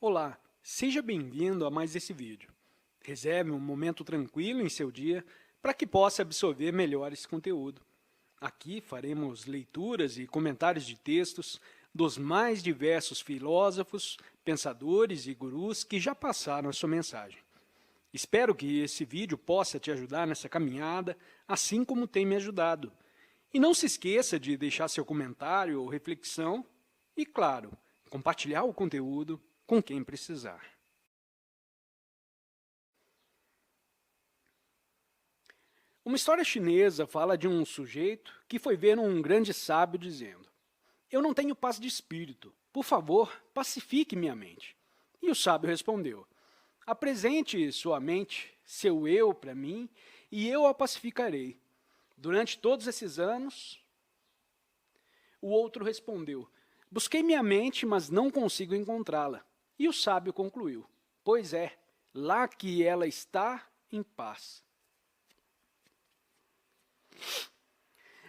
Olá, seja bem-vindo a mais esse vídeo. Reserve um momento tranquilo em seu dia para que possa absorver melhor esse conteúdo. Aqui faremos leituras e comentários de textos dos mais diversos filósofos, pensadores e gurus que já passaram a sua mensagem. Espero que esse vídeo possa te ajudar nessa caminhada, assim como tem me ajudado. E não se esqueça de deixar seu comentário ou reflexão e, claro, compartilhar o conteúdo com quem precisar. Uma história chinesa fala de um sujeito que foi ver um grande sábio dizendo: "Eu não tenho paz de espírito. Por favor, pacifique minha mente." E o sábio respondeu: "Apresente sua mente, seu eu para mim, e eu a pacificarei. Durante todos esses anos..." O outro respondeu: "Busquei minha mente, mas não consigo encontrá-la." E o sábio concluiu: "Pois é, lá que ela está em paz."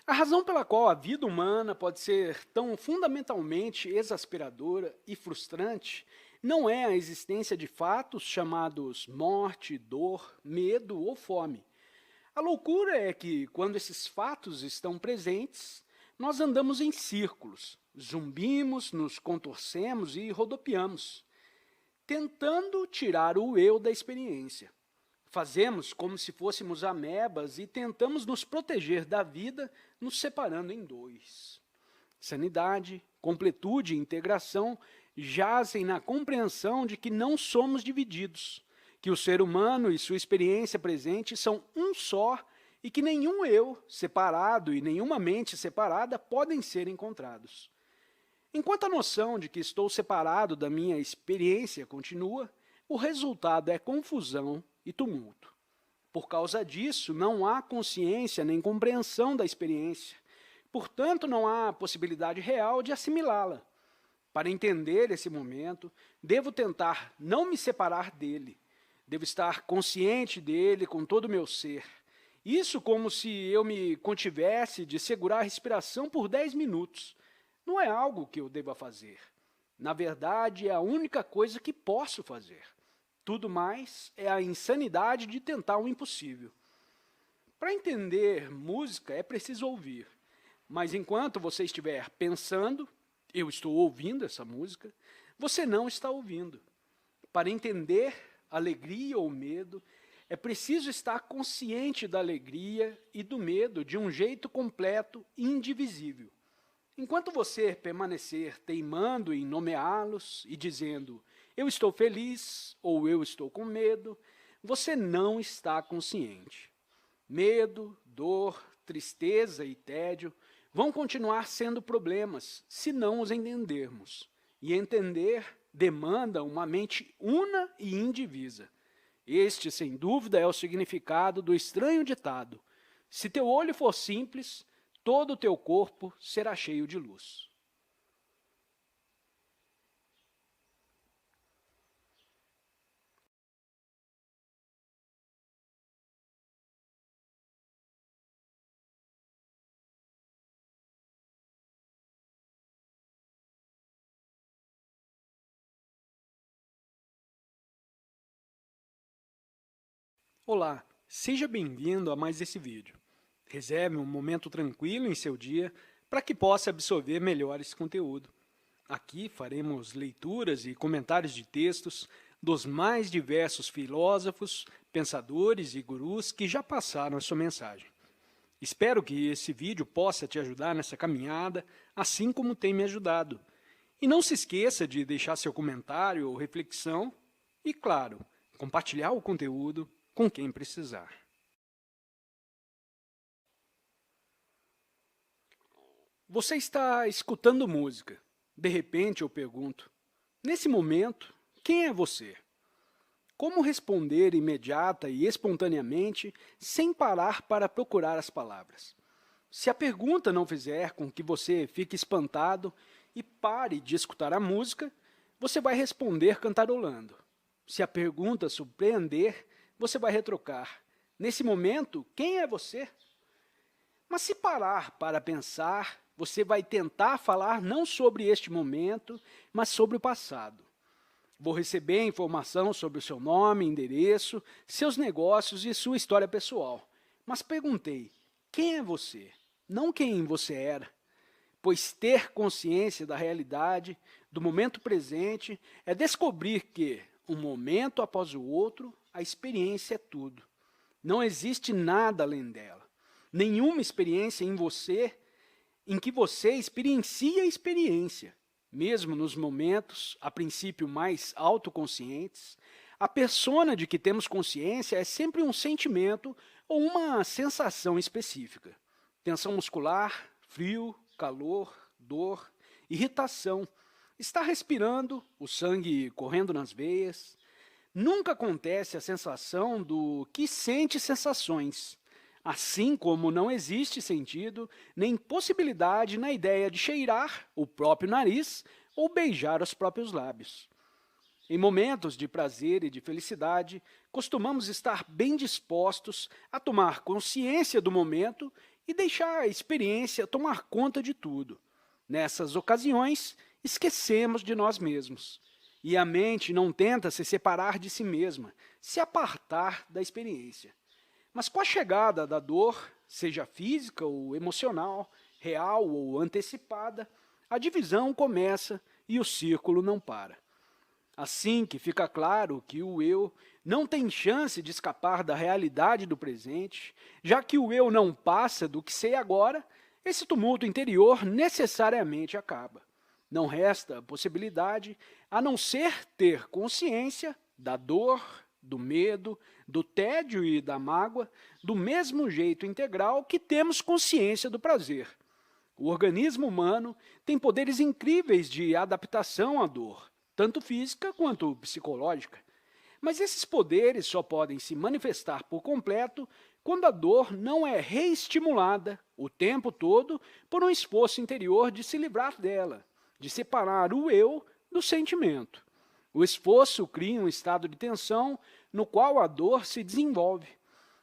A razão pela qual a vida humana pode ser tão fundamentalmente exasperadora e frustrante não é a existência de fatos chamados morte, dor, medo ou fome. A loucura é que, quando esses fatos estão presentes, nós andamos em círculos, zumbimos, nos contorcemos e rodopiamos, tentando tirar o eu da experiência. Fazemos como se fôssemos amebas e tentamos nos proteger da vida, nos separando em dois. Sanidade, completude e integração jazem na compreensão de que não somos divididos, que o ser humano e sua experiência presente são um só e que nenhum eu separado e nenhuma mente separada podem ser encontrados. Enquanto a noção de que estou separado da minha experiência continua, o resultado é confusão e tumulto. Por causa disso, não há consciência nem compreensão da experiência. Portanto, não há possibilidade real de assimilá-la. Para entender esse momento, devo tentar não me separar dele. Devo estar consciente dele com todo o meu ser. Isso como se eu me contivesse de segurar a respiração por 10 minutos. Não é algo que eu deva fazer. Na verdade, é a única coisa que posso fazer. Tudo mais é a insanidade de tentar o impossível. Para entender música, é preciso ouvir. Mas enquanto você estiver pensando, eu estou ouvindo essa música, você não está ouvindo. Para entender alegria ou medo, é preciso estar consciente da alegria e do medo de um jeito completo e indivisível. Enquanto você permanecer teimando em nomeá-los e dizendo "eu estou feliz" ou "eu estou com medo", você não está consciente. Medo, dor, tristeza e tédio vão continuar sendo problemas se não os entendermos. E entender demanda uma mente una e indivisa. Este, sem dúvida, é o significado do estranho ditado: "Se teu olho for simples, todo o teu corpo será cheio de luz." Olá, seja bem-vindo a mais esse vídeo. Reserve um momento tranquilo em seu dia para que possa absorver melhor esse conteúdo. Aqui faremos leituras e comentários de textos dos mais diversos filósofos, pensadores e gurus que já passaram a sua mensagem. Espero que esse vídeo possa te ajudar nessa caminhada, assim como tem me ajudado. E não se esqueça de deixar seu comentário ou reflexão e, claro, compartilhar o conteúdo com quem precisar. Você está escutando música. De repente eu pergunto: nesse momento, quem é você? Como responder imediata e espontaneamente, sem parar para procurar as palavras? Se a pergunta não fizer com que você fique espantado e pare de escutar a música, você vai responder cantarolando. Se a pergunta surpreender, você vai retrucar: nesse momento, quem é você? Mas se parar para pensar, você vai tentar falar não sobre este momento, mas sobre o passado. Vou receber informação sobre o seu nome, endereço, seus negócios e sua história pessoal. Mas perguntei, quem é você? Não quem você era. Pois ter consciência da realidade, do momento presente, é descobrir que, um momento após o outro, a experiência é tudo. Não existe nada além dela. Nenhuma experiência em que você experiencia a experiência. Mesmo nos momentos, a princípio, mais autoconscientes, a persona de que temos consciência é sempre um sentimento ou uma sensação específica. Tensão muscular, frio, calor, dor, irritação, está respirando, o sangue correndo nas veias. Nunca acontece a sensação do que sente sensações, assim como não existe sentido nem possibilidade na ideia de cheirar o próprio nariz ou beijar os próprios lábios. Em momentos de prazer e de felicidade, costumamos estar bem dispostos a tomar consciência do momento e deixar a experiência tomar conta de tudo. Nessas ocasiões, esquecemos de nós mesmos. E a mente não tenta se separar de si mesma, se apartar da experiência. Mas com a chegada da dor, seja física ou emocional, real ou antecipada, a divisão começa e o círculo não para. Assim que fica claro que o eu não tem chance de escapar da realidade do presente, já que o eu não passa do que sei agora, esse tumulto interior necessariamente acaba. Não resta possibilidade a não ser ter consciência da dor, do medo, do tédio e da mágoa, do mesmo jeito integral que temos consciência do prazer. O organismo humano tem poderes incríveis de adaptação à dor, tanto física quanto psicológica. Mas esses poderes só podem se manifestar por completo quando a dor não é reestimulada o tempo todo por um esforço interior de se livrar dela, de separar o eu do sentimento. O esforço cria um estado de tensão no qual a dor se desenvolve.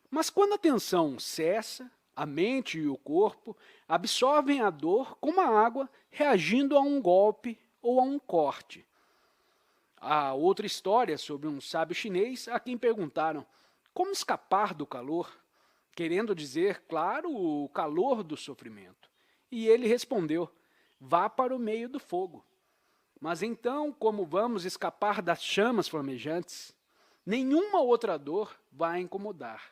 Mas quando a tensão cessa, a mente e o corpo absorvem a dor como a água reagindo a um golpe ou a um corte. Há outra história sobre um sábio chinês a quem perguntaram como escapar do calor, querendo dizer, claro, o calor do sofrimento. E ele respondeu, vá para o meio do fogo. Mas então, como vamos escapar das chamas flamejantes? Nenhuma outra dor vai incomodar.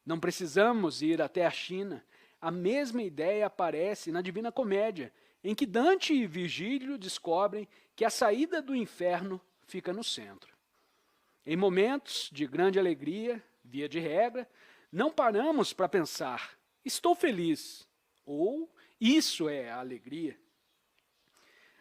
Não precisamos ir até a China. A mesma ideia aparece na Divina Comédia, em que Dante e Virgílio descobrem que a saída do inferno fica no centro. Em momentos de grande alegria, via de regra, não paramos para pensar, estou feliz, ou isso é a alegria.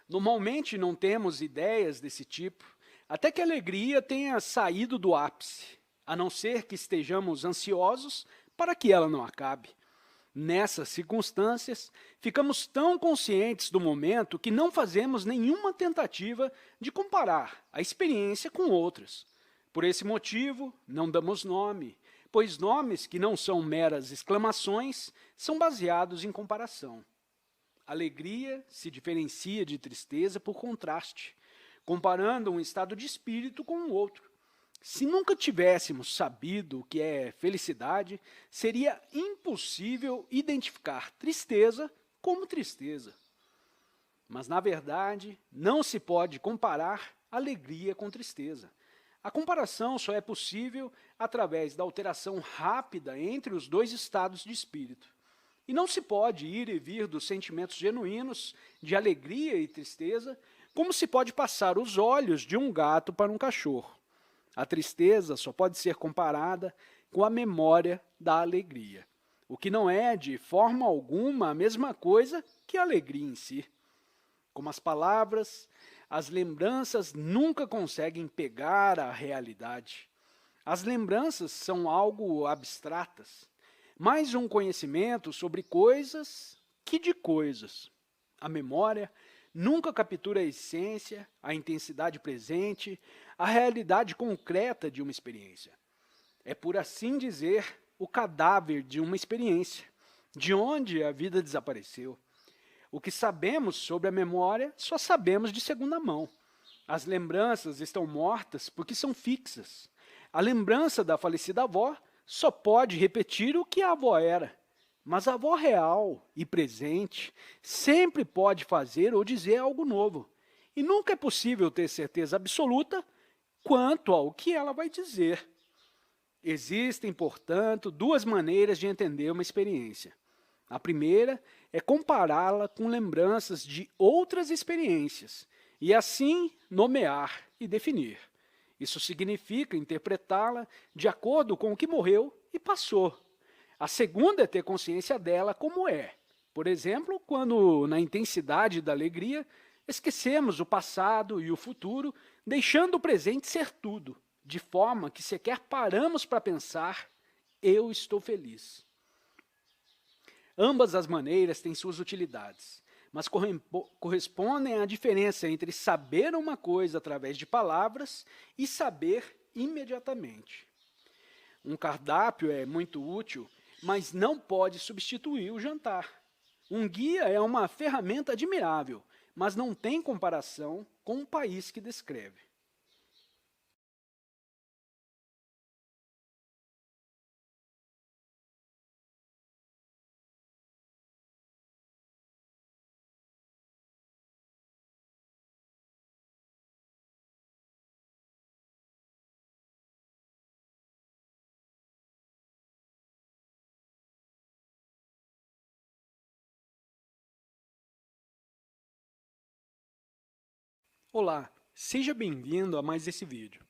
Normalmente não temos ideias desse tipo, até que a alegria tenha saído do ápice, a não ser que estejamos ansiosos para que ela não acabe. Nessas circunstâncias, ficamos tão conscientes do momento que não fazemos nenhuma tentativa de comparar a experiência com outras. Por esse motivo, não damos nome, pois nomes que não são meras exclamações são baseados em comparação. Alegria se diferencia de tristeza por contraste, comparando um estado de espírito com o outro. Se nunca tivéssemos sabido o que é felicidade, seria impossível identificar tristeza como tristeza. Mas, na verdade, não se pode comparar alegria com tristeza. A comparação só é possível através da alteração rápida entre os dois estados de espírito. E não se pode ir e vir dos sentimentos genuínos de alegria e tristeza, como se pode passar os olhos de um gato para um cachorro. A tristeza só pode ser comparada com a memória da alegria, o que não é, de forma alguma, a mesma coisa que a alegria em si. Como as palavras, as lembranças nunca conseguem pegar a realidade. As lembranças são algo abstratas, mais um conhecimento sobre coisas que de coisas. A memória nunca captura a essência, a intensidade presente, a realidade concreta de uma experiência. É, por assim dizer, o cadáver de uma experiência, de onde a vida desapareceu. O que sabemos sobre a memória, só sabemos de segunda mão. As lembranças estão mortas porque são fixas. A lembrança da falecida avó só pode repetir o que a avó era. Mas a avó real e presente sempre pode fazer ou dizer algo novo. E nunca é possível ter certeza absoluta quanto ao que ela vai dizer. Existem, portanto, duas maneiras de entender uma experiência. A primeira é compará-la com lembranças de outras experiências e, assim, nomear e definir. Isso significa interpretá-la de acordo com o que morreu e passou. A segunda é ter consciência dela como é. Por exemplo, quando, na intensidade da alegria, esquecemos o passado e o futuro, deixando o presente ser tudo, de forma que sequer paramos para pensar, eu estou feliz. Ambas as maneiras têm suas utilidades, mas correspondem à diferença entre saber uma coisa através de palavras e saber imediatamente. Um cardápio é muito útil, mas não pode substituir o jantar. Um guia é uma ferramenta admirável, mas não tem comparação com o país que descreve. Olá, seja bem-vindo a mais esse vídeo.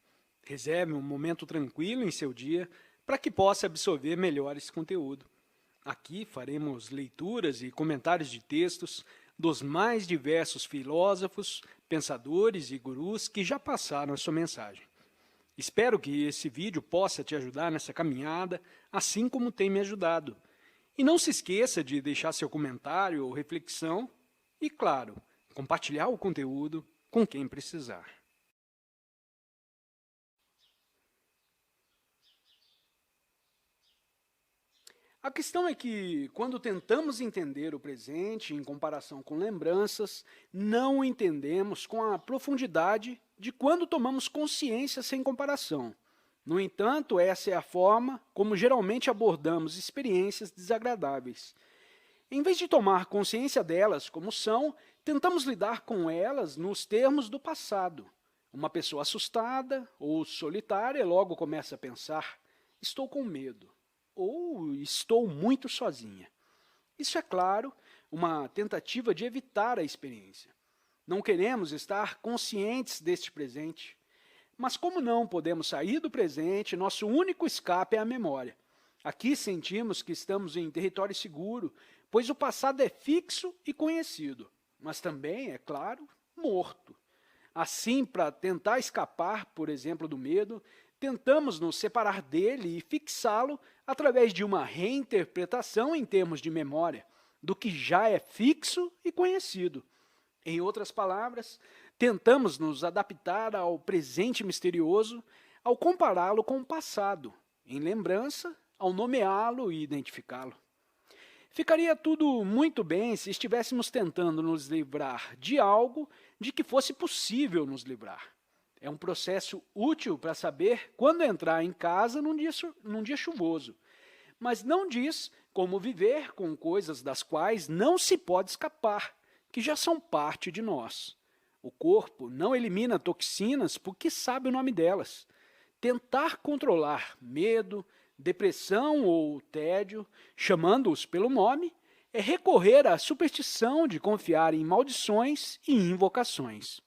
Reserve um momento tranquilo em seu dia para que possa absorver melhor esse conteúdo. Aqui faremos leituras e comentários de textos dos mais diversos filósofos, pensadores e gurus que já passaram a sua mensagem. Espero que esse vídeo possa te ajudar nessa caminhada, assim como tem me ajudado. E não se esqueça de deixar seu comentário ou reflexão e, claro, compartilhar o conteúdo com quem precisar. A questão é que, quando tentamos entender o presente em comparação com lembranças, não o entendemos com a profundidade de quando tomamos consciência sem comparação. No entanto, essa é a forma como geralmente abordamos experiências desagradáveis. Em vez de tomar consciência delas como são, tentamos lidar com elas nos termos do passado. Uma pessoa assustada ou solitária logo começa a pensar, estou com medo, ou estou muito sozinha. Isso é claro, uma tentativa de evitar a experiência. Não queremos estar conscientes deste presente. Mas como não podemos sair do presente, nosso único escape é a memória. Aqui sentimos que estamos em território seguro, pois o passado é fixo e conhecido, mas também, é claro, morto. Assim, para tentar escapar, por exemplo, do medo, tentamos nos separar dele e fixá-lo através de uma reinterpretação em termos de memória, do que já é fixo e conhecido. Em outras palavras, tentamos nos adaptar ao presente misterioso ao compará-lo com o passado, em lembrança, ao nomeá-lo e identificá-lo. Ficaria tudo muito bem se estivéssemos tentando nos livrar de algo de que fosse possível nos livrar. É um processo útil para saber quando entrar em casa num dia chuvoso, mas não diz como viver com coisas das quais não se pode escapar, que já são parte de nós. O corpo não elimina toxinas porque sabe o nome delas. Tentar controlar medo, depressão ou tédio, chamando-os pelo nome, é recorrer à superstição de confiar em maldições e invocações.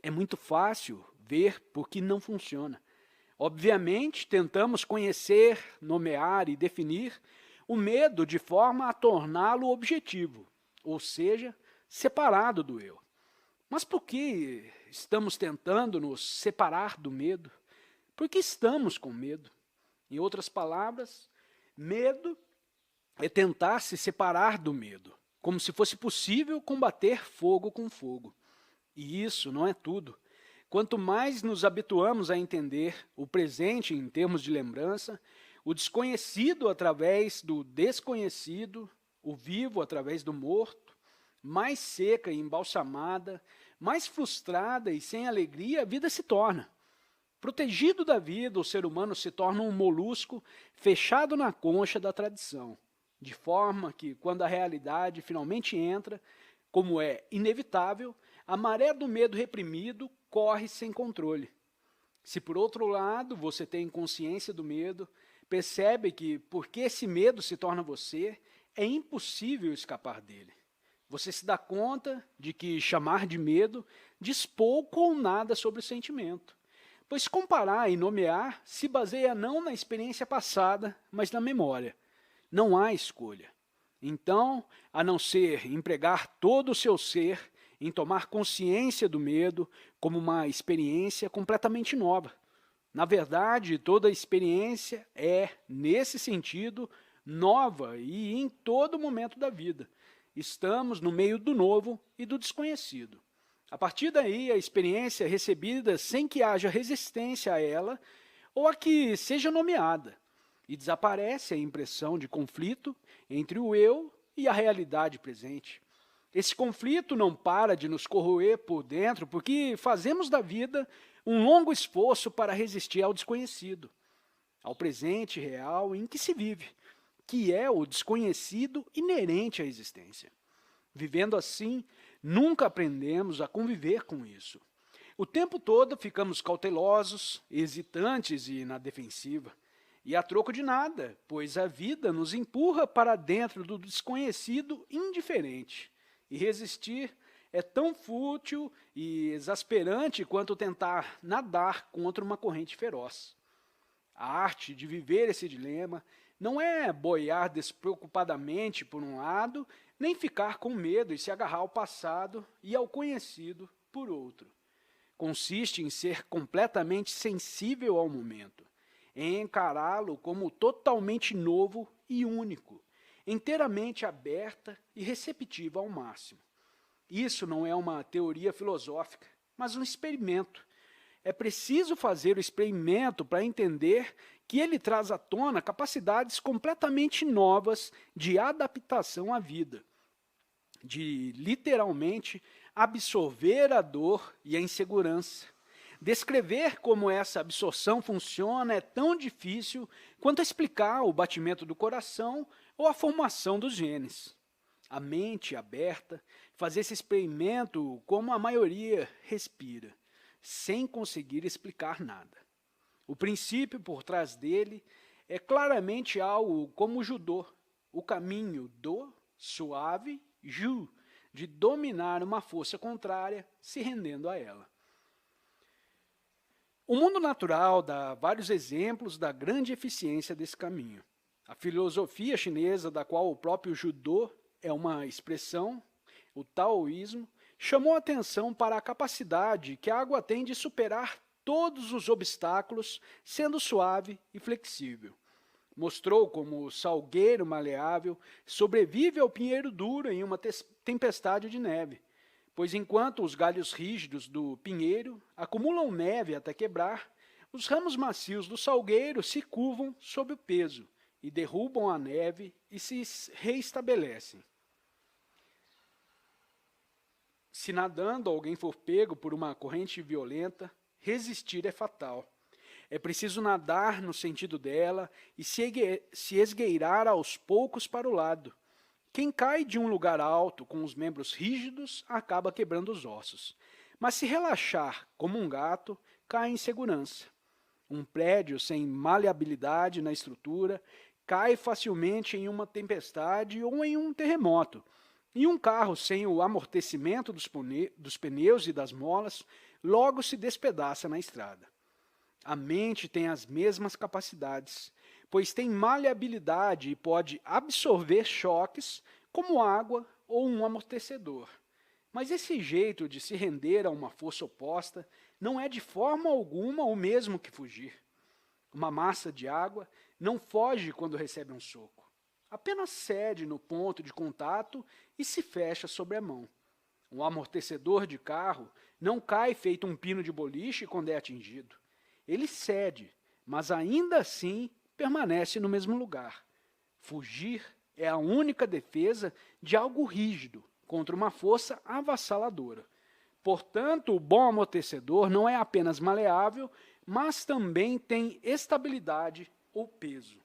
É muito fácil ver por que não funciona. Obviamente, tentamos conhecer, nomear e definir o medo de forma a torná-lo objetivo, ou seja, separado do eu. Mas por que estamos tentando nos separar do medo? Por que estamos com medo? Em outras palavras, medo é tentar se separar do medo, como se fosse possível combater fogo com fogo. E isso não é tudo. Quanto mais nos habituamos a entender o presente em termos de lembrança, o desconhecido através do desconhecido, o vivo através do morto, mais seca e embalsamada, mais frustrada e sem alegria a vida se torna. Protegido da vida, o ser humano se torna um molusco fechado na concha da tradição, de forma que, quando a realidade finalmente entra, como é inevitável, a maré do medo reprimido corre sem controle. Se, por outro lado, você tem consciência do medo, percebe que, porque esse medo se torna você, é impossível escapar dele. Você se dá conta de que chamar de medo diz pouco ou nada sobre o sentimento, pois comparar e nomear se baseia não na experiência passada, mas na memória. Não há escolha. Então, a não ser empregar todo o seu ser em tomar consciência do medo como uma experiência completamente nova. Na verdade, toda experiência é, nesse sentido, nova e em todo momento da vida. Estamos no meio do novo e do desconhecido. A partir daí, a experiência é recebida sem que haja resistência a ela ou a que seja nomeada, e desaparece a impressão de conflito entre o eu e a realidade presente. Esse conflito não para de nos corroer por dentro porque fazemos da vida um longo esforço para resistir ao desconhecido, ao presente real em que se vive, que é o desconhecido inerente à existência. Vivendo assim, nunca aprendemos a conviver com isso. O tempo todo ficamos cautelosos, hesitantes e na defensiva. E a troco de nada, pois a vida nos empurra para dentro do desconhecido indiferente. E resistir é tão fútil e exasperante quanto tentar nadar contra uma corrente feroz. A arte de viver esse dilema não é boiar despreocupadamente por um lado, nem ficar com medo e se agarrar ao passado e ao conhecido por outro. Consiste em ser completamente sensível ao momento, em encará-lo como totalmente novo e único, inteiramente aberta e receptiva ao máximo. Isso não é uma teoria filosófica, mas um experimento. É preciso fazer o experimento para entender que ele traz à tona capacidades completamente novas de adaptação à vida, de literalmente absorver a dor e a insegurança. Descrever como essa absorção funciona é tão difícil quanto explicar o batimento do coração ou a formação dos genes. A mente aberta faz esse experimento como a maioria respira, sem conseguir explicar nada. O princípio por trás dele é claramente algo como o judô, o caminho do, suave, ju, de dominar uma força contrária, se rendendo a ela. O mundo natural dá vários exemplos da grande eficiência desse caminho. A filosofia chinesa, da qual o próprio judô é uma expressão, o taoísmo, chamou atenção para a capacidade que a água tem de superar todos os obstáculos, sendo suave e flexível. Mostrou como o salgueiro maleável sobrevive ao pinheiro duro em uma tempestade de neve, pois enquanto os galhos rígidos do pinheiro acumulam neve até quebrar, os ramos macios do salgueiro se curvam sob o peso e derrubam a neve e se reestabelecem. Se nadando alguém for pego por uma corrente violenta, resistir é fatal. É preciso nadar no sentido dela e se esgueirar aos poucos para o lado. Quem cai de um lugar alto com os membros rígidos acaba quebrando os ossos. Mas se relaxar como um gato, cai em segurança. Um prédio sem maleabilidade na estrutura cai facilmente em uma tempestade ou em um terremoto. E um carro sem o amortecimento dos pneus e das molas logo se despedaça na estrada. A mente tem as mesmas capacidades, pois tem maleabilidade e pode absorver choques como água ou um amortecedor. Mas esse jeito de se render a uma força oposta não é de forma alguma o mesmo que fugir. Uma massa de água não foge quando recebe um soco. Apenas cede no ponto de contato e se fecha sobre a mão. Um amortecedor de carro não cai feito um pino de boliche quando é atingido. Ele cede, mas ainda assim permanece no mesmo lugar. Fugir é a única defesa de algo rígido contra uma força avassaladora. Portanto, o bom amortecedor não é apenas maleável, mas também tem estabilidade ou peso.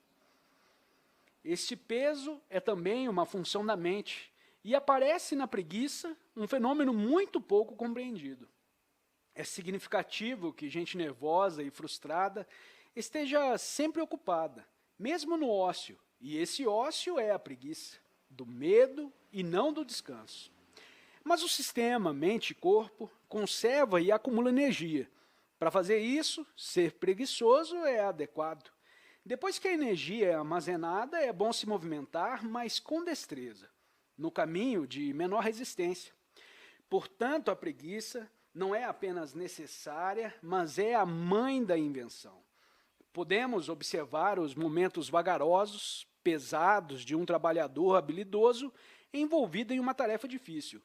Este peso é também uma função da mente e aparece na preguiça, um fenômeno muito pouco compreendido. É significativo que gente nervosa e frustrada esteja sempre ocupada, mesmo no ócio, e esse ócio é a preguiça, do medo e não do descanso. Mas o sistema mente e corpo conserva e acumula energia. Para fazer isso, ser preguiçoso é adequado. Depois que a energia é armazenada, é bom se movimentar, mas com destreza, no caminho de menor resistência. Portanto, a preguiça não é apenas necessária, mas é a mãe da invenção. Podemos observar os momentos vagarosos, pesados de um trabalhador habilidoso envolvido em uma tarefa difícil,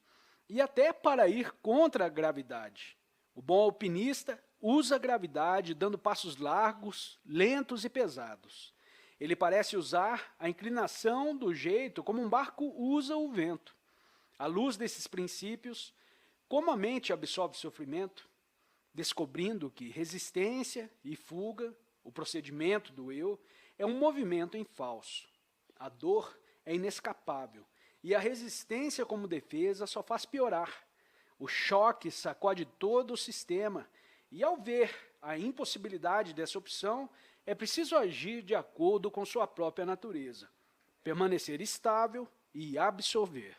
e até para ir contra a gravidade. O bom alpinista usa a gravidade dando passos largos, lentos e pesados. Ele parece usar a inclinação do jeito como um barco usa o vento. À luz desses princípios, como a mente absorve sofrimento, descobrindo que resistência e fuga, o procedimento do eu, é um movimento em falso. A dor é inescapável e a resistência como defesa só faz piorar. O choque sacode todo o sistema e, ao ver a impossibilidade dessa opção, é preciso agir de acordo com sua própria natureza, permanecer estável e absorver.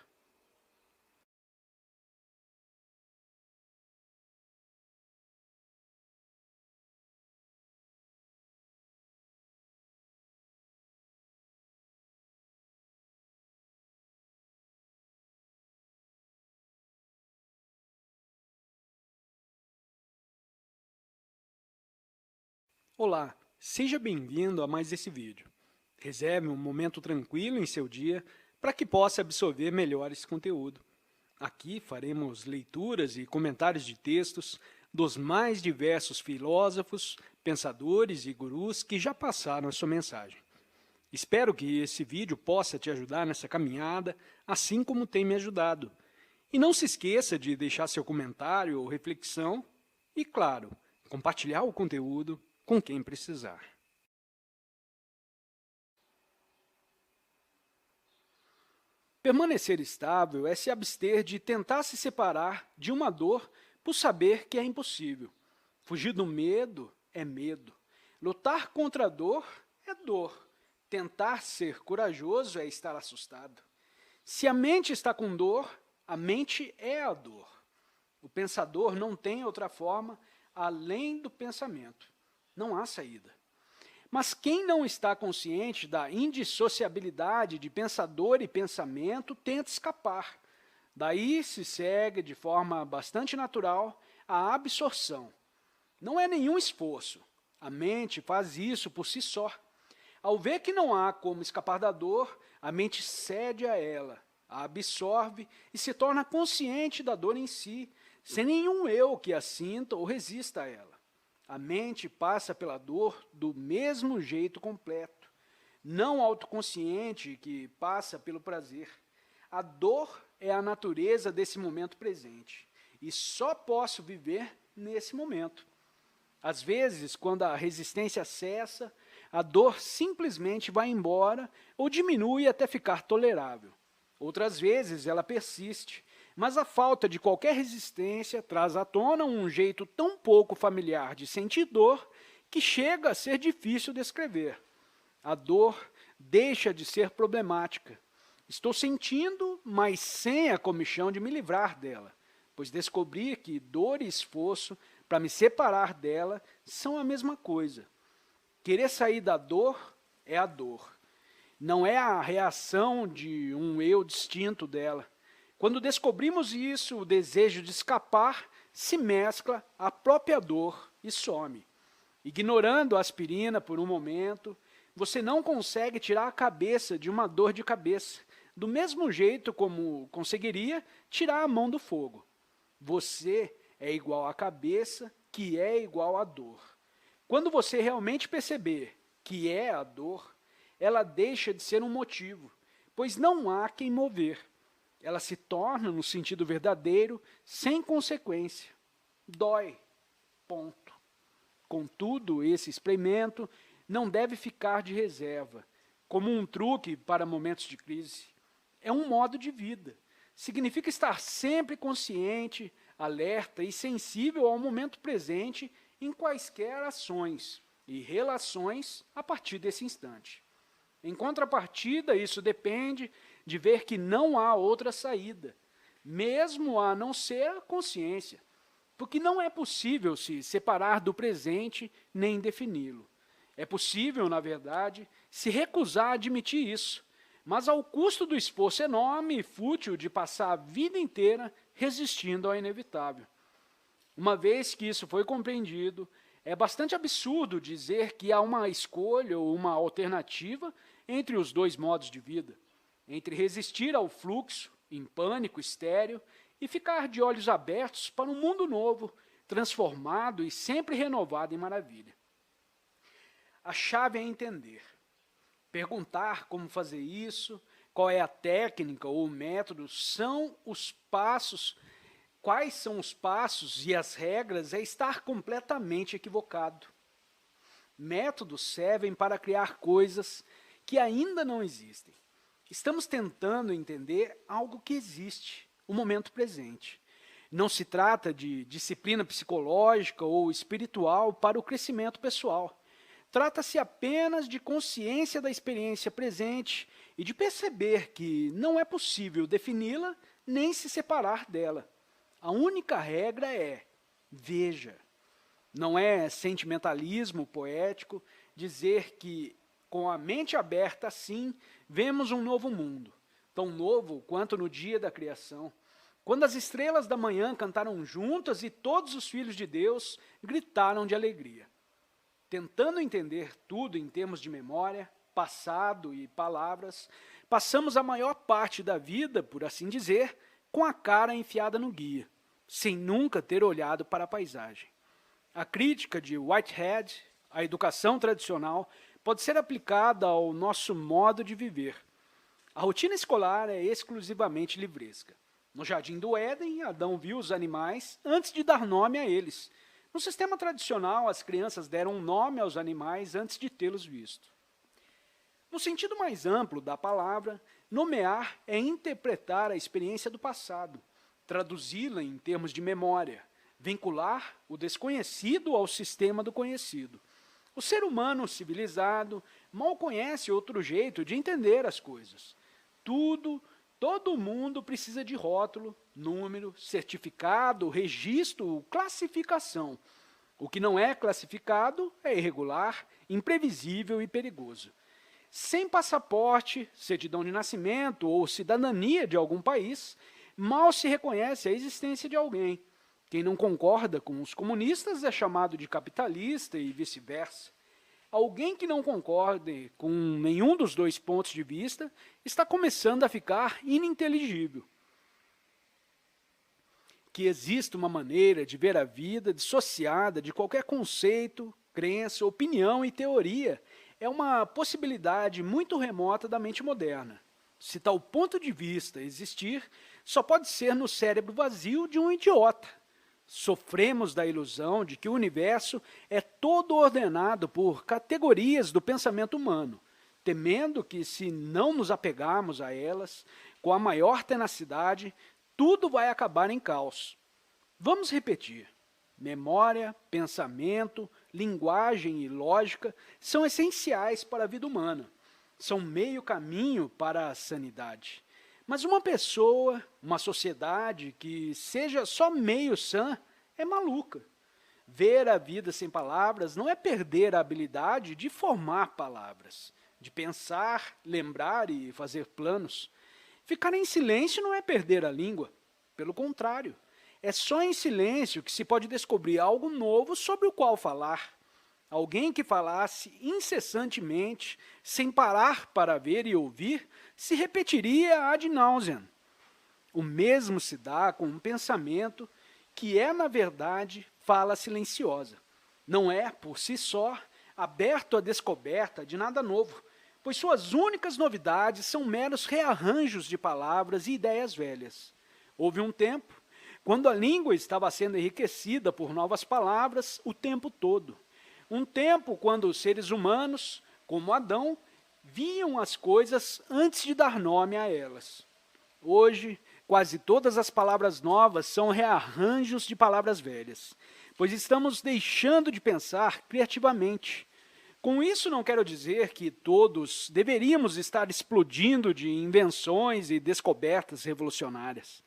Olá, seja bem-vindo a mais esse vídeo. Reserve um momento tranquilo em seu dia para que possa absorver melhor esse conteúdo. Aqui faremos leituras e comentários de textos dos mais diversos filósofos, pensadores e gurus que já passaram a sua mensagem. Espero que esse vídeo possa te ajudar nessa caminhada, assim como tem me ajudado. E não se esqueça de deixar seu comentário ou reflexão e, claro, compartilhar o conteúdo com quem precisar. Permanecer estável é se abster de tentar se separar de uma dor por saber que é impossível. Fugir do medo é medo. Lutar contra a dor é dor. Tentar ser corajoso é estar assustado. Se a mente está com dor, a mente é a dor. O pensador não tem outra forma além do pensamento. Não há saída. Mas quem não está consciente da indissociabilidade de pensador e pensamento tenta escapar. Daí se segue de forma bastante natural a absorção. Não é nenhum esforço. A mente faz isso por si só. Ao ver que não há como escapar da dor, a mente cede a ela, a absorve e se torna consciente da dor em si, sem nenhum eu que a sinta ou resista a ela. A mente passa pela dor do mesmo jeito completo, não autoconsciente que passa pelo prazer. A dor é a natureza desse momento presente, e só posso viver nesse momento. Às vezes, quando a resistência cessa, a dor simplesmente vai embora ou diminui até ficar tolerável. Outras vezes, ela persiste, mas a falta de qualquer resistência traz à tona um jeito tão pouco familiar de sentir dor que chega a ser difícil descrever. A dor deixa de ser problemática. Estou sentindo, mas sem a comichão de me livrar dela, pois descobri que dor e esforço para me separar dela são a mesma coisa. Querer sair da dor é a dor. Não é a reação de um eu distinto dela. Quando descobrimos isso, o desejo de escapar se mescla à própria dor e some. Ignorando a aspirina por um momento, você não consegue tirar a cabeça de uma dor de cabeça, do mesmo jeito como conseguiria tirar a mão do fogo. Você é igual à cabeça, que é igual à dor. Quando você realmente perceber que é a dor, ela deixa de ser um motivo, pois não há quem mover. Ela se torna, no sentido verdadeiro, sem consequência. Dói. Ponto. Contudo, esse experimento não deve ficar de reserva, como um truque para momentos de crise. É um modo de vida. Significa estar sempre consciente, alerta e sensível ao momento presente em quaisquer ações e relações a partir desse instante. Em contrapartida, isso depende de ver que não há outra saída, mesmo a não ser a consciência, porque não é possível se separar do presente nem defini-lo. É possível, na verdade, se recusar a admitir isso, mas ao custo do esforço enorme e fútil de passar a vida inteira resistindo ao inevitável. Uma vez que isso foi compreendido, é bastante absurdo dizer que há uma escolha ou uma alternativa entre os dois modos de vida, entre resistir ao fluxo, em pânico estéril, e ficar de olhos abertos para um mundo novo, transformado e sempre renovado em maravilha. A chave é entender, perguntar como fazer isso, qual é a técnica ou o método, são os passos. Quais são os passos e as regras é estar completamente equivocado. Métodos servem para criar coisas que ainda não existem. Estamos tentando entender algo que existe, o momento presente. Não se trata de disciplina psicológica ou espiritual para o crescimento pessoal. Trata-se apenas de consciência da experiência presente e de perceber que não é possível defini-la nem se separar dela. A única regra é: veja. Não é sentimentalismo poético dizer que, com a mente aberta assim, vemos um novo mundo, tão novo quanto no dia da criação, quando as estrelas da manhã cantaram juntas e todos os filhos de Deus gritaram de alegria. Tentando entender tudo em termos de memória, passado e palavras, passamos a maior parte da vida, por assim dizer, com a cara enfiada no guia, sem nunca ter olhado para a paisagem. A crítica de Whitehead, a educação tradicional, pode ser aplicada ao nosso modo de viver. A rotina escolar é exclusivamente livresca. No Jardim do Éden, Adão viu os animais antes de dar nome a eles. No sistema tradicional, as crianças deram um nome aos animais antes de tê-los visto. No sentido mais amplo da palavra, nomear é interpretar a experiência do passado, traduzi-la em termos de memória, vincular o desconhecido ao sistema do conhecido. O ser humano civilizado mal conhece outro jeito de entender as coisas. Todo mundo precisa de rótulo, número, certificado, registro, classificação. O que não é classificado é irregular, imprevisível e perigoso. Sem passaporte, certidão de nascimento ou cidadania de algum país, mal se reconhece a existência de alguém. Quem não concorda com os comunistas é chamado de capitalista e vice-versa. Alguém que não concorde com nenhum dos dois pontos de vista está começando a ficar ininteligível. Que exista uma maneira de ver a vida dissociada de qualquer conceito, crença, opinião e teoria é uma possibilidade muito remota da mente moderna. Se tal ponto de vista existir, só pode ser no cérebro vazio de um idiota. Sofremos da ilusão de que o universo é todo ordenado por categorias do pensamento humano, temendo que, se não nos apegarmos a elas com a maior tenacidade, tudo vai acabar em caos. Vamos repetir. Memória, pensamento, linguagem e lógica são essenciais para a vida humana. São meio caminho para a sanidade. Mas uma pessoa, uma sociedade que seja só meio sã é maluca. Ver a vida sem palavras não é perder a habilidade de formar palavras, de pensar, lembrar e fazer planos. Ficar em silêncio não é perder a língua. Pelo contrário, é só em silêncio que se pode descobrir algo novo sobre o qual falar. Alguém que falasse incessantemente, sem parar para ver e ouvir, se repetiria ad nauseam. O mesmo se dá com um pensamento que é, na verdade, fala silenciosa. Não é, por si só, aberto à descoberta de nada novo, pois suas únicas novidades são meros rearranjos de palavras e ideias velhas. Houve um tempo, quando a língua estava sendo enriquecida por novas palavras o tempo todo. Um tempo quando os seres humanos, como Adão, viam as coisas antes de dar nome a elas. Hoje, quase todas as palavras novas são rearranjos de palavras velhas, pois estamos deixando de pensar criativamente. Com isso, não quero dizer que todos deveríamos estar explodindo de invenções e descobertas revolucionárias.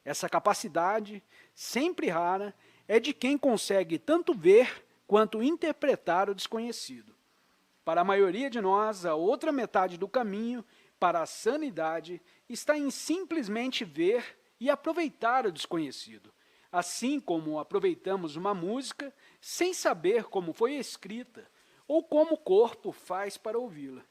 Essa capacidade, sempre rara, é de quem consegue tanto ver quanto interpretar o desconhecido. Para a maioria de nós, a outra metade do caminho para a sanidade está em simplesmente ver e aproveitar o desconhecido, assim como aproveitamos uma música sem saber como foi escrita ou como o corpo faz para ouvi-la.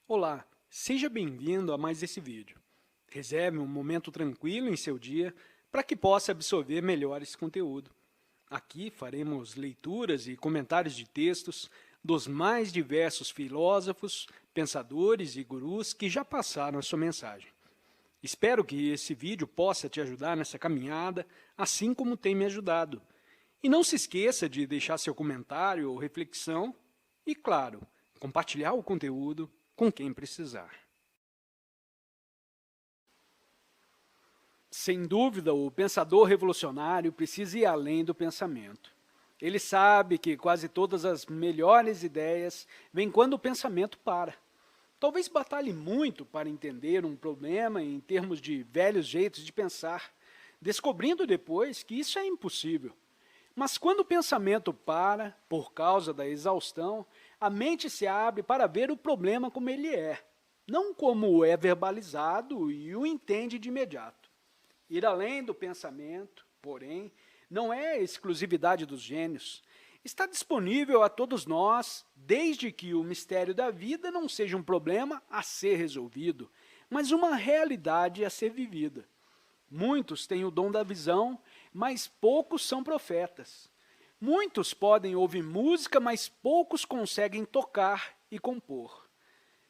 Olá, seja bem-vindo a mais esse vídeo. Reserve um momento tranquilo em seu dia para que possa absorver melhor esse conteúdo. Aqui faremos leituras e comentários de textos dos mais diversos filósofos, pensadores e gurus que já passaram a sua mensagem. Espero que esse vídeo possa te ajudar nessa caminhada, assim como tem me ajudado. E não se esqueça de deixar seu comentário ou reflexão e, claro, compartilhar o conteúdo com quem precisar. Sem dúvida, o pensador revolucionário precisa ir além do pensamento. Ele sabe que quase todas as melhores ideias vêm quando o pensamento para. Talvez batalhe muito para entender um problema em termos de velhos jeitos de pensar, descobrindo depois que isso é impossível. Mas quando o pensamento para, por causa da exaustão, a mente se abre para ver o problema como ele é, não como é verbalizado e o entende de imediato. Ir além do pensamento, porém, não é exclusividade dos gênios. Está disponível a todos nós, desde que o mistério da vida não seja um problema a ser resolvido, mas uma realidade a ser vivida. Muitos têm o dom da visão, mas poucos são profetas. Muitos podem ouvir música, mas poucos conseguem tocar e compor.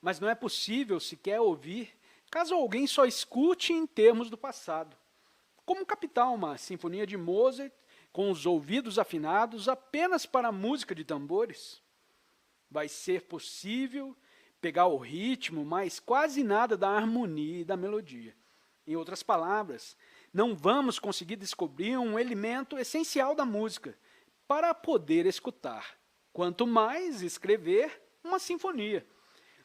Mas não é possível sequer ouvir, caso alguém só escute em termos do passado. Como captar uma sinfonia de Mozart com os ouvidos afinados apenas para a música de tambores? Vai ser possível pegar o ritmo, mas quase nada da harmonia e da melodia. Em outras palavras, não vamos conseguir descobrir um elemento essencial da música para poder escutar, quanto mais escrever uma sinfonia.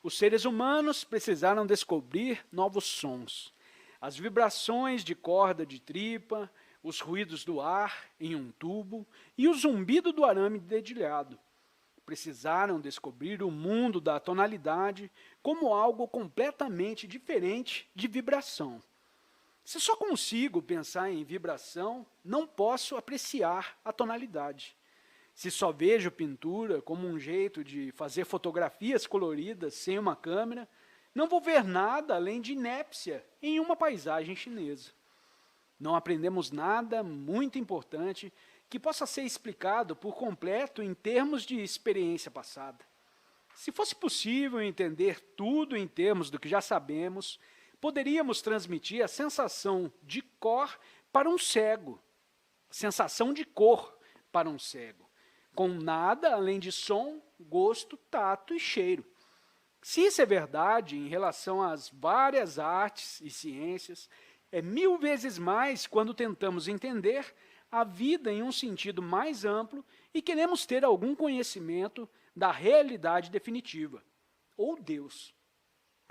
Os seres humanos precisaram descobrir novos sons. As vibrações de corda de tripa, os ruídos do ar em um tubo e o zumbido do arame dedilhado. Precisaram descobrir o mundo da tonalidade como algo completamente diferente de vibração. Se só consigo pensar em vibração, não posso apreciar a tonalidade. Se só vejo pintura como um jeito de fazer fotografias coloridas sem uma câmera, não vou ver nada além de inépcia em uma paisagem chinesa. Não aprendemos nada muito importante que possa ser explicado por completo em termos de experiência passada. Se fosse possível entender tudo em termos do que já sabemos, poderíamos transmitir a sensação de cor para um cego, sensação de cor para um cego, com nada além de som, gosto, tato e cheiro. Se isso é verdade em relação às várias artes e ciências, é 1000 vezes mais quando tentamos entender a vida em um sentido mais amplo e queremos ter algum conhecimento da realidade definitiva, ou Deus.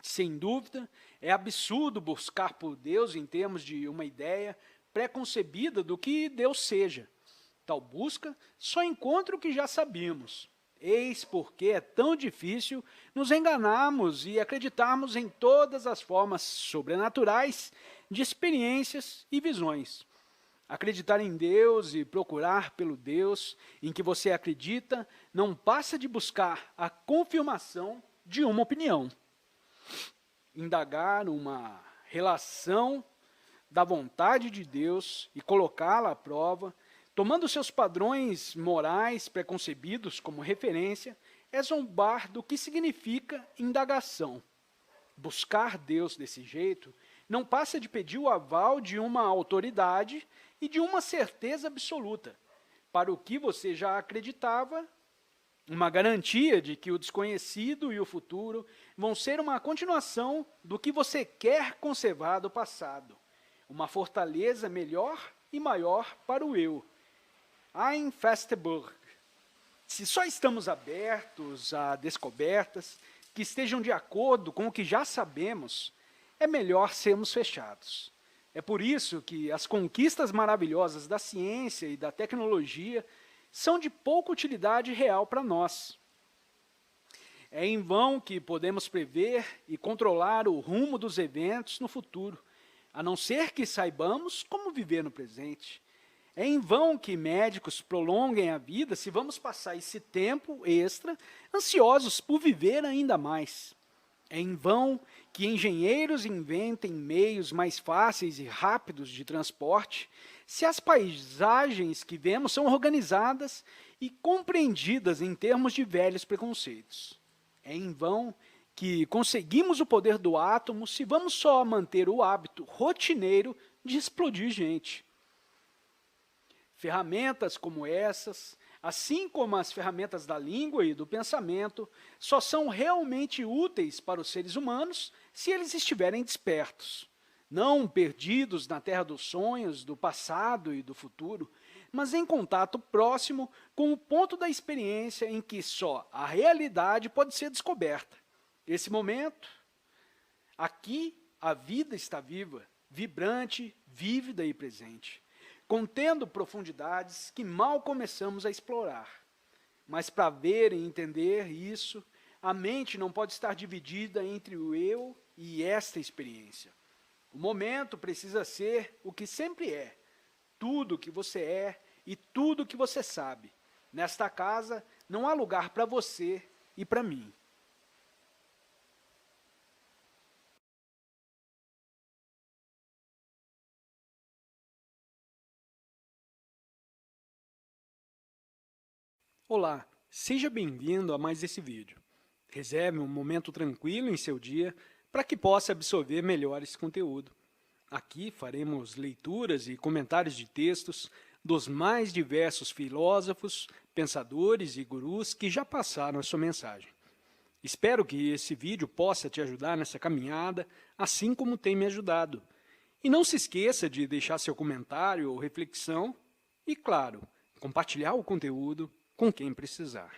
Sem dúvida, é absurdo buscar por Deus em termos de uma ideia pré-concebida do que Deus seja. Tal busca só encontra o que já sabíamos. Eis porque é tão difícil nos enganarmos e acreditarmos em todas as formas sobrenaturais de experiências e visões. Acreditar em Deus e procurar pelo Deus em que você acredita não passa de buscar a confirmação de uma opinião. Indagar uma relação da vontade de Deus e colocá-la à prova, tomando seus padrões morais preconcebidos como referência, é zombar do que significa indagação. Buscar Deus desse jeito não passa de pedir o aval de uma autoridade e de uma certeza absoluta, para o que você já acreditava, uma garantia de que o desconhecido e o futuro vão ser uma continuação do que você quer conservar do passado, uma fortaleza melhor e maior para o eu. Ein Festburg. Se só estamos abertos a descobertas que estejam de acordo com o que já sabemos, é melhor sermos fechados. É por isso que as conquistas maravilhosas da ciência e da tecnologia são de pouca utilidade real para nós. É em vão que podemos prever e controlar o rumo dos eventos no futuro, a não ser que saibamos como viver no presente. É em vão que médicos prolonguem a vida se vamos passar esse tempo extra ansiosos por viver ainda mais. É em vão que engenheiros inventem meios mais fáceis e rápidos de transporte, se as paisagens que vemos são organizadas e compreendidas em termos de velhos preconceitos. É em vão que conseguimos o poder do átomo se vamos só manter o hábito rotineiro de explodir gente. Ferramentas como essas, assim como as ferramentas da língua e do pensamento, só são realmente úteis para os seres humanos se eles estiverem despertos, não perdidos na terra dos sonhos, do passado e do futuro, mas em contato próximo com o ponto da experiência em que só a realidade pode ser descoberta. Esse momento, aqui a vida está viva, vibrante, vívida e presente, contendo profundidades que mal começamos a explorar. Mas para ver e entender isso, a mente não pode estar dividida entre o eu e esta experiência. O momento precisa ser o que sempre é, tudo o que você é e tudo o que você sabe. Nesta casa não há lugar para você e para mim. Olá, seja bem-vindo a mais esse vídeo. Reserve um momento tranquilo em seu dia para que possa absorver melhor esse conteúdo. Aqui faremos leituras e comentários de textos dos mais diversos filósofos, pensadores e gurus que já passaram a sua mensagem. Espero que esse vídeo possa te ajudar nessa caminhada, assim como tem me ajudado. E não se esqueça de deixar seu comentário ou reflexão e, claro, compartilhar o conteúdo com quem precisar.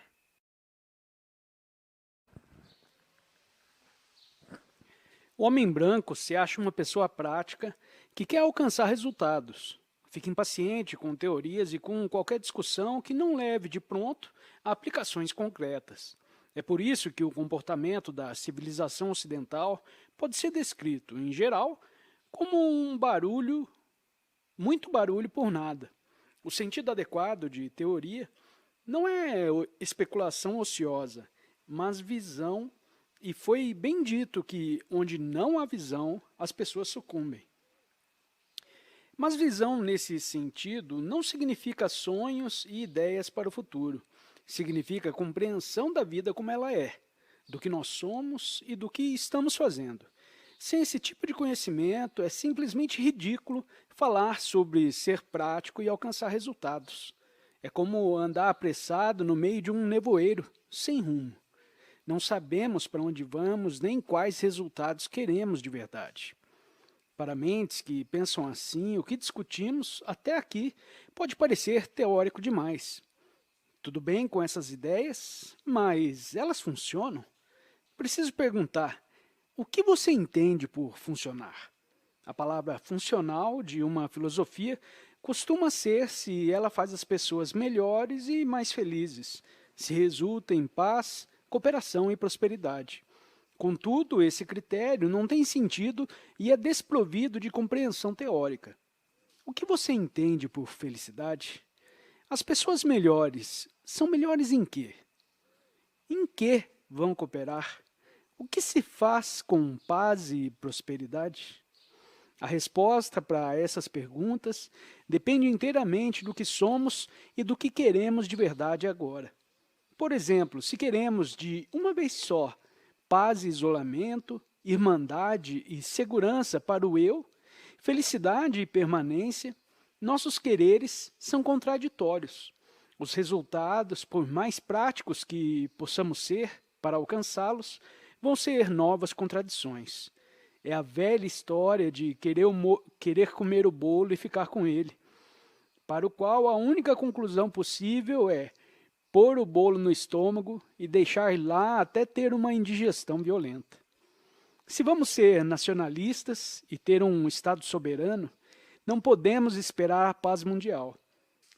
O homem branco se acha uma pessoa prática que quer alcançar resultados. Fica impaciente com teorias e com qualquer discussão que não leve de pronto a aplicações concretas. É por isso que o comportamento da civilização ocidental pode ser descrito, em geral, como um barulho, muito barulho por nada. O sentido adequado de teoria não é especulação ociosa, mas visão, e foi bem dito que onde não há visão, as pessoas sucumbem. Mas visão nesse sentido não significa sonhos e ideias para o futuro. Significa compreensão da vida como ela é, do que nós somos e do que estamos fazendo. Sem esse tipo de conhecimento, é simplesmente ridículo falar sobre ser prático e alcançar resultados. É como andar apressado no meio de um nevoeiro, sem rumo. Não sabemos para onde vamos nem quais resultados queremos de verdade. Para mentes que pensam assim, o que discutimos até aqui pode parecer teórico demais. Tudo bem com essas ideias, mas elas funcionam? Preciso perguntar, o que você entende por funcionar? A palavra funcional de uma filosofia costuma ser se ela faz as pessoas melhores e mais felizes, se resulta em paz, cooperação e prosperidade. Contudo, esse critério não tem sentido e é desprovido de compreensão teórica. O que você entende por felicidade? As pessoas melhores são melhores em quê? Em que vão cooperar? O que se faz com paz e prosperidade? A resposta para essas perguntas depende inteiramente do que somos e do que queremos de verdade agora. Por exemplo, se queremos de uma vez só paz e isolamento, irmandade e segurança para o eu, felicidade e permanência, nossos quereres são contraditórios. Os resultados, por mais práticos que possamos ser para alcançá-los, vão ser novas contradições. É a velha história de querer comer o bolo e ficar com ele, para o qual a única conclusão possível é pôr o bolo no estômago e deixar lá até ter uma indigestão violenta. Se vamos ser nacionalistas e ter um Estado soberano, não podemos esperar a paz mundial.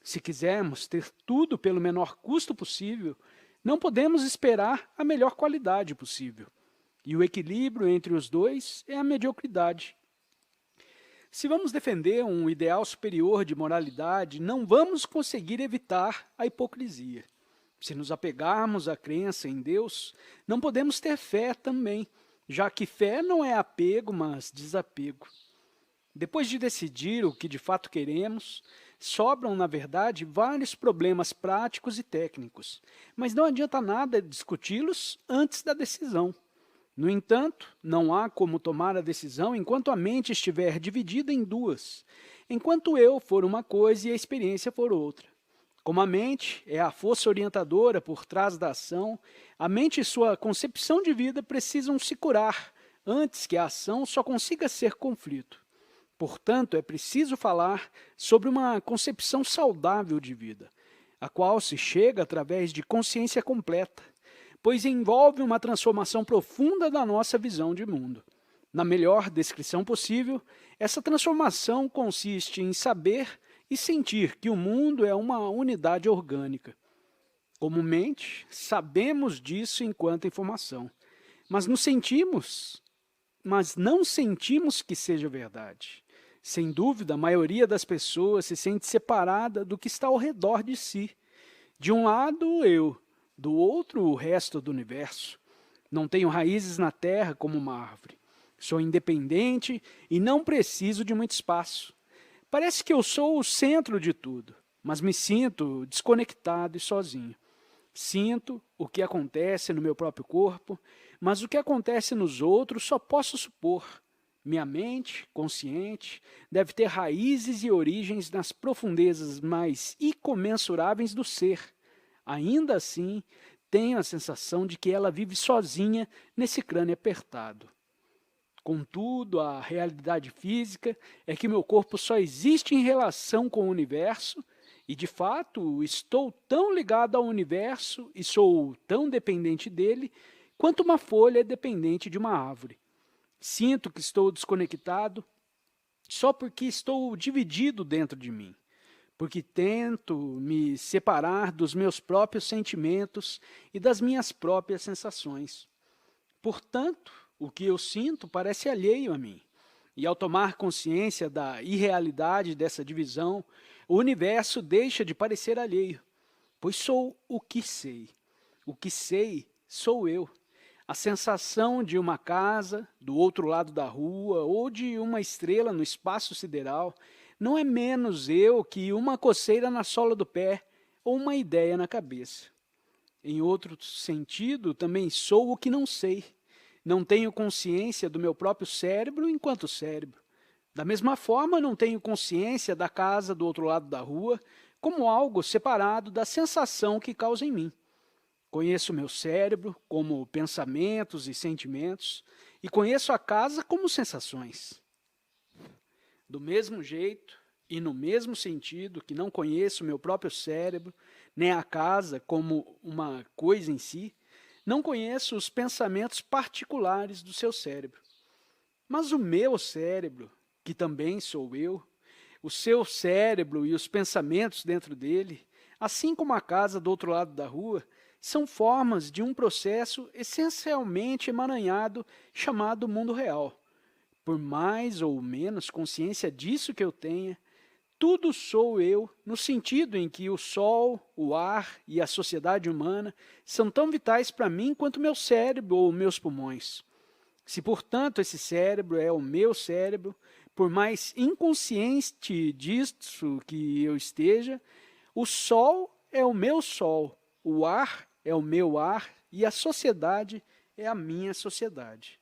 Se quisermos ter tudo pelo menor custo possível, não podemos esperar a melhor qualidade possível. E o equilíbrio entre os dois é a mediocridade. Se vamos defender um ideal superior de moralidade, não vamos conseguir evitar a hipocrisia. Se nos apegarmos à crença em Deus, não podemos ter fé também, já que fé não é apego, mas desapego. Depois de decidir o que de fato queremos, sobram, na verdade, vários problemas práticos e técnicos, mas não adianta nada discuti-los antes da decisão. No entanto, não há como tomar a decisão enquanto a mente estiver dividida em duas, enquanto o eu for uma coisa e a experiência for outra. Como a mente é a força orientadora por trás da ação, a mente e sua concepção de vida precisam se curar antes que a ação só consiga ser conflito. Portanto, é preciso falar sobre uma concepção saudável de vida, a qual se chega através de consciência completa, pois envolve uma transformação profunda da nossa visão de mundo. Na melhor descrição possível, essa transformação consiste em saber e sentir que o mundo é uma unidade orgânica. Comumente, sabemos disso enquanto informação, mas não sentimos que seja verdade. Sem dúvida, a maioria das pessoas se sente separada do que está ao redor de si. De um lado, o eu, do outro, o resto do universo. Não tenho raízes na terra como uma árvore. Sou independente e não preciso de muito espaço. Parece que eu sou o centro de tudo, mas me sinto desconectado e sozinho. Sinto o que acontece no meu próprio corpo, mas o que acontece nos outros só posso supor. Minha mente, consciente, deve ter raízes e origens nas profundezas mais incomensuráveis do ser. Ainda assim, tenho a sensação de que ela vive sozinha nesse crânio apertado. Contudo, a realidade física é que meu corpo só existe em relação com o universo e, de fato, estou tão ligado ao universo e sou tão dependente dele quanto uma folha é dependente de uma árvore. Sinto que estou desconectado só porque estou dividido dentro de mim, porque tento me separar dos meus próprios sentimentos e das minhas próprias sensações. Portanto, o que eu sinto parece alheio a mim. E ao tomar consciência da irrealidade dessa divisão, o universo deixa de parecer alheio, pois sou o que sei. O que sei sou eu. A sensação de uma casa do outro lado da rua ou de uma estrela no espaço sideral não é menos eu que uma coceira na sola do pé ou uma ideia na cabeça. Em outro sentido, também sou o que não sei. Não tenho consciência do meu próprio cérebro enquanto cérebro. Da mesma forma, não tenho consciência da casa do outro lado da rua como algo separado da sensação que causa em mim. Conheço meu cérebro como pensamentos e sentimentos e conheço a casa como sensações. Do mesmo jeito e no mesmo sentido que não conheço meu próprio cérebro, nem a casa como uma coisa em si, não conheço os pensamentos particulares do seu cérebro. Mas o meu cérebro, que também sou eu, o seu cérebro e os pensamentos dentro dele, assim como a casa do outro lado da rua, são formas de um processo essencialmente emaranhado chamado mundo real. Por mais ou menos consciência disso que eu tenha, tudo sou eu, no sentido em que o sol, o ar e a sociedade humana são tão vitais para mim quanto meu cérebro ou meus pulmões. Se, portanto, esse cérebro é o meu cérebro, por mais inconsciente disso que eu esteja, o sol é o meu sol, o ar é o meu ar e a sociedade é a minha sociedade.